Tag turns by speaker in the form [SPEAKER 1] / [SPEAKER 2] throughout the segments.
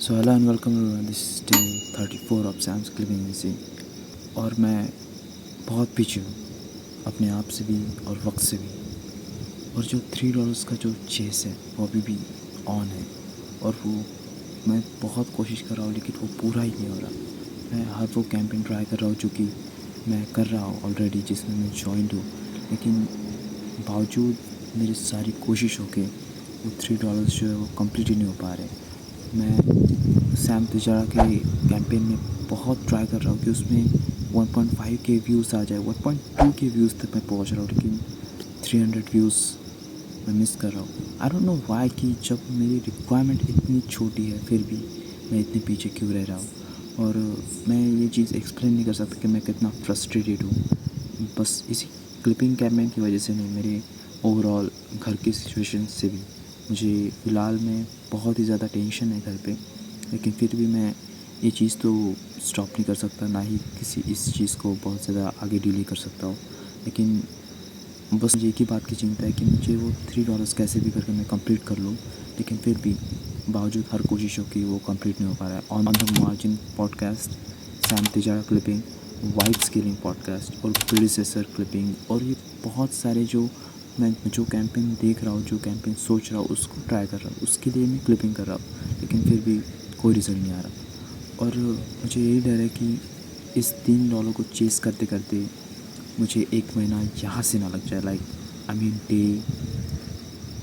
[SPEAKER 1] So hello and welcome everyone, this is day 34 of Sam's clipping easy. और मैं बहुत पीछे हूँ अपने आप से भी और वक्त से भी। और जो $3 का जो चेस है वो अभी भी ऑन है। और वो मैं बहुत कोशिश कर रहा हूँ लेकिन वो पूरा ही नहीं हो रहा। मैं हर वो कैंपेन ट्राई कर रहा हूँ जो कि मैं कर रहा हूँ ऑलरेडी, जिसमें मैं जॉइंट हूँ, लेकिन बावजूद मेरी सारी कोशिशों के वो $3 जो है वो कंप्लीट ही नहीं हो पा रहे। मैं सैम तिजारा के कैंपेन में बहुत ट्राई कर रहा हूँ कि उसमें 1.5 के व्यूज़ आ जाए, 1.2 के व्यूज़ तक मैं पहुँच रहा हूँ, लेकिन 300 व्यूज़ मैं मिस कर रहा हूँ। आई डोंट नो वाई कि जब मेरी रिक्वायरमेंट इतनी छोटी है फिर भी मैं इतने पीछे क्यों रह रहा हूँ। और मैं ये चीज़ एक्सप्लेन नहीं कर सकता कि मैं कितना फ्रस्ट्रेटेड हूँ, बस इसी क्लिपिंग कैंपेन की वजह से नहीं, मेरे ओवरऑल घर की सिचुएशन से भी। मुझे फ़िलहाल में बहुत ही ज़्यादा टेंशन है घर पे, लेकिन फिर भी मैं ये चीज़ तो स्टॉप नहीं कर सकता, ना ही किसी इस चीज़ को बहुत ज़्यादा आगे डिले कर सकता हूँ। लेकिन बस मुझे एक ही बात की चिंता है कि मुझे वो $3 कैसे भी करके मैं कंप्लीट कर लूँ, लेकिन फिर भी बावजूद हर कोशिशों की वो कंप्लीट नहीं हो पा रहा है। On the margin podcast, Sam Tijara clipping, vibe scaling podcast और प्रीडिसेसर क्लिपिंग, और ये बहुत सारे मैं जो कैंपेन देख रहा हूँ, जो कैंपेन सोच रहा हूँ, उसको ट्राई कर रहा हूँ, उसके लिए मैं क्लिपिंग कर रहा हूँ, लेकिन फिर भी कोई रिज़ल्ट नहीं आ रहा। और मुझे यही डर है कि इस $3 को चेस करते करते मुझे एक महीना यहाँ से ना लग जाए, लाइक आई मीन डे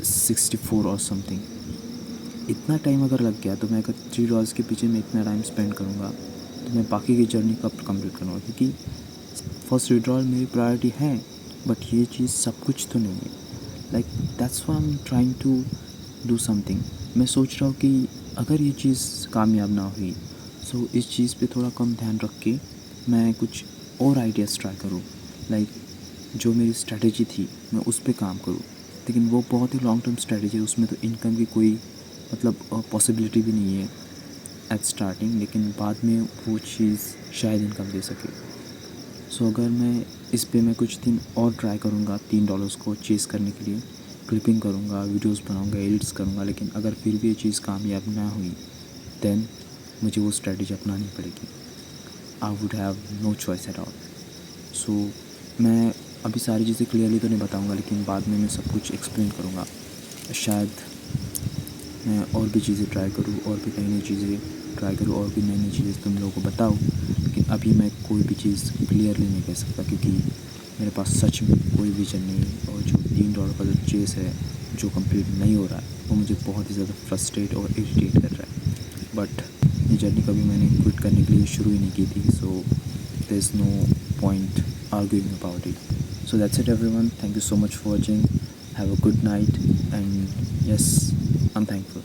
[SPEAKER 1] 64 और समथिंग। इतना टाइम अगर लग गया तो मैं अगर $3 के पीछे मैं इतना टाइम स्पेंड करूँगा तो मैं बाकी की जर्नी कब कंप्लीट करूँगा, क्योंकि फर्स्ट विड्रॉल मेरी प्रायोरिटी है, बट ये चीज़ सब कुछ तो नहीं है। Like that's why I am trying to do something. मैं सोच रहा हूँ कि अगर ये चीज़ कामयाब ना हुई सो इस चीज़ पे थोड़ा कम ध्यान रख के मैं कुछ और आइडियाज़ ट्राई करूँ। लाइक जो मेरी स्ट्रेटेजी थी मैं उस पे काम करूँ, लेकिन वो बहुत ही लॉन्ग टर्म स्ट्रेटेजी है, उसमें तो इनकम की कोई पॉसिबिलिटी भी नहीं है एट स्टार्टिंग, लेकिन बाद में वो चीज़ शायद इनकम दे सके। सो अगर मैं इस पे मैं कुछ दिन और ट्राई करूँगा $3 को चेस करने के लिए, क्लिपिंग करूँगा, वीडियोस बनाऊँगा, एडिट्स करूँगा, लेकिन अगर फिर भी ये चीज़ कामयाब ना हुई देन मुझे वो स्ट्रेटजी अपनानी पड़ेगी। I would have no choice at all. So मैं अभी सारी चीज़ें क्लियरली तो नहीं बताऊँगा, लेकिन बाद में मैं सब कुछ एक्सप्लेन करूँगा। शायद मैं और भी चीज़ें ट्राई करूँ, और भी नई नई चीज़ें ट्राई करूँ, और भी नई नई चीज़ें तुम लोगों को बताऊँ, लेकिन अभी मैं कोई भी चीज़ क्लियरली नहीं कह सकता, क्योंकि मेरे पास सच में कोई विजन नहीं है। और जो $3 का जो चेस है जो कंप्लीट नहीं हो रहा है वो मुझे बहुत ही ज़्यादा फ्रस्ट्रेट और इरिटेट कर रहा है। बट ये जर्नी कभी मैंने क्विट करने के लिए शुरू ही नहीं की थी, so there is no point arguing about it. So that's it everyone. Thank you so much for watching. Have a good night, and yes, I'm thankful.